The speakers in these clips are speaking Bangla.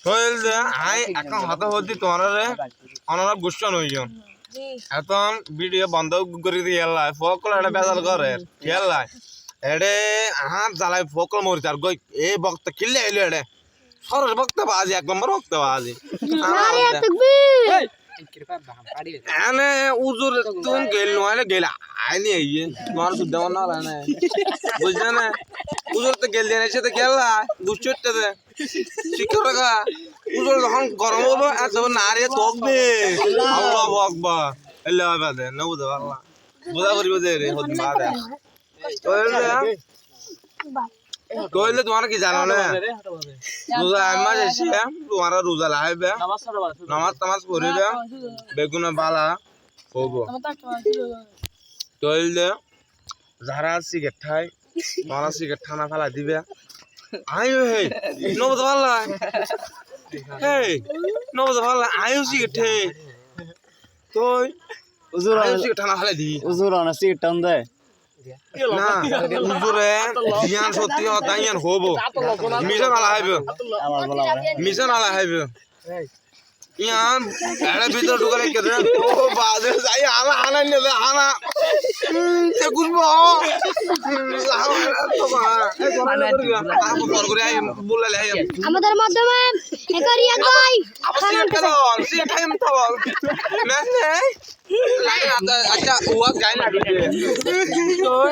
হইল যে আই এখন হাতে হদি তোমার রে অনরা গুছন হইজন এখন ভিডিও বন্ধ করে দিয়ে লাই ফকল এটা বেজাল করে খেলাই এডে হাত জ্বালাই ফকল মরি তার গই এই বক্ত কিল্লে এলো এডে সরস বক্ত বাজি এক নম্বর বক্ত বাজি এনে উজুর তুমি গেল নয় গেল আইনি আইয়ে তোমার শুদ্ধ না না বুঝলে না উজুর তো গেল দিয়ে এসে তো গেলা গুছতে দে শিক্ষা রাখা উজুর যখন গরম হলো এত নারে তকবে আল্লাহু আকবার আল্লাহ বাদে না বুঝা আল্লাহ বুঝা করিব যে রে হদ বাদে কইলে তোমার কি জানো না রোজা আম্মা এসে তোমার রোজা লাইবে নামাজ তামাজ পড়িবে বেগুন বালা হবো কইলে যারা সিগারেট খায় তোমার সিগারেট খানা ফেলা দিবে আয়ো হে নবুঝা পারলা হেই নবুঝা পারলা আয়ো সিগারেট হে তুই উজুর সিগারেট খানা ফেলা দি উজুর না সিগারেট টান দেয় না হুজুরে জ্ঞান সত্যি কথা জ্ঞান হবো মিশন আলা হাইবে আমার বলা মিশন আলা হাইবে ইয়ান এর ভিতর ঢুকালে কেটে ও বাজে যাই আলা আনা নিয়ে আনা তে গুছবো আমাদের মাধ্যমে একারিয়া গাই খানা খাও সে টাইম তো না আচ্ছা ওয়া গাই না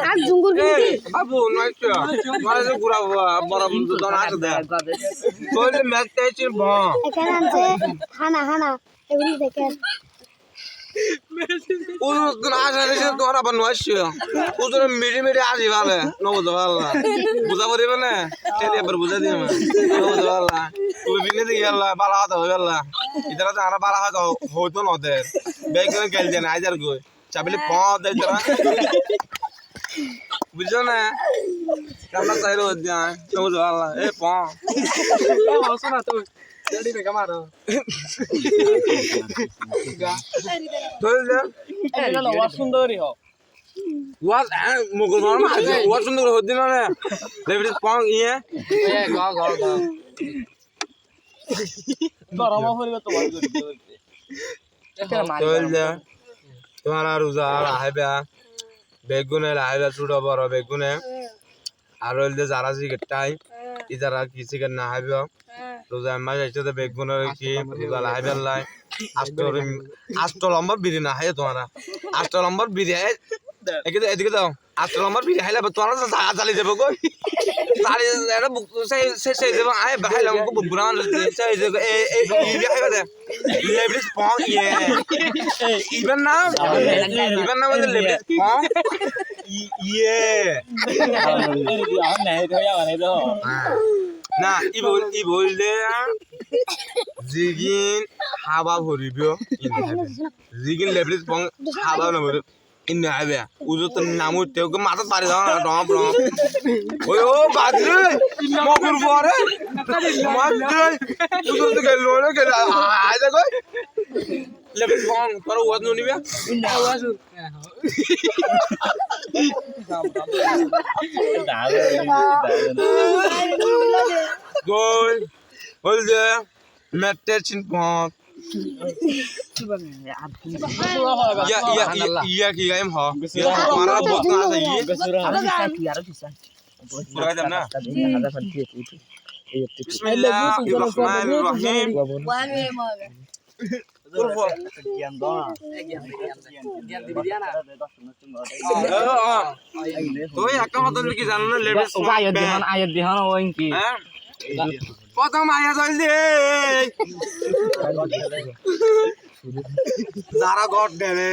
আর জুঙ্গুর গিয়ে বাবু নয় তো মারে যে গুড়া বড় বন্ধু দন আছে দে কইলে ম্যাচ চাইছি ব এখানে আছে হানা হানা এগুলি দেখেন উজুর না আসলে সে তোর আবার নয়ছে উজুর মিডি মিডি আসি ভালো নবুঝা ভালো বুঝা পারিবে না তেলি এবার বুঝা দিই নবুঝা ভালো তুই বিনে দিয়ে গেল বালা হাত হয়ে গেল ইতারা তো আরা বালা হাত হইতো না দে বেগ করে গেল দেন আইজার গই চাবিলে প দে তোরা বুঝছো না কামলা চাইরো দিয়া নবুঝা ভালো এ প হসো না তুই জলদি রে কামারো এটা না ওয়া সুন্দরই হ ওয়া মুগল মার ওয়া সুন্দর হদি না রে লেবিস পং ইয়ে এ গ গ গ গরম হইবে তোমার তোমার রোজা আইবে বেগুনে লাইবে ছোট বড় বেগুনে আর হইলে যারা সিগারেটটাই ই যারা কি সিগারেট না হাইবে রোজা মাস আইছে বেগুনের কি রোজা লাইবে লাই আষ্ট লম্বর বিড়ি না হাই তোমার আষ্ট লম্বর বিড়ি এদিকে দাও আষ্ট লম্বর বিড়ি হাইলে তোমার চালি যাবো গো চালি সেই দেবো আয় হাইলাম বুড়া মানুষ সেই হাইবে দে লেবিস পং ইয়ে ইভেন না মানে লেবিস পং ইয়ে না ই বললে জিগিন হাবা ভরিব জিগিন লেবিস পং হাবা নভরিব ইন্নে আইবে উজো তো নামু তেও মাথা পারি দাও না ডম ডম ওই ও বাদরে মগুর পরে মাদরে উজো তো গেল না গেল আইদা কই লেবিস পং তোর ওয়াজ নিবে ইন্নে ওয়াজ গোল হল দে মেটেচিন পং iya ki gaim ho mana bot na sa yi pura jam na bismillahirrahmanirrahim তুই একা মতন কি জানো না লেডিস আয়াত দিহান ওই কি প্রথম আয়াত হইছে যারা গড দেবে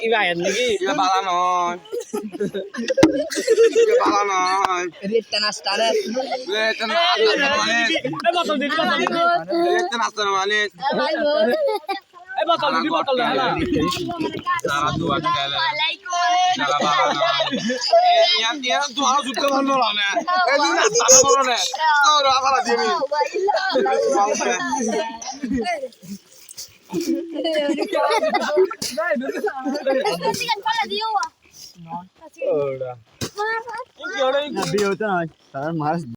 ইবা আয়াত নাকি ইবা বালা নয় বালা নয় রেটটা নাস্তারে রেটটা মানে রেটটা নাস্তা মানে এই বোতল না যারা দুয়া খেলে যারা বালা নয় ইয়ান তো আর যুদ্ধ বন্ধ না এই দিন নাস্তা করো না তো আবার দিবি Ora. Ini orang yang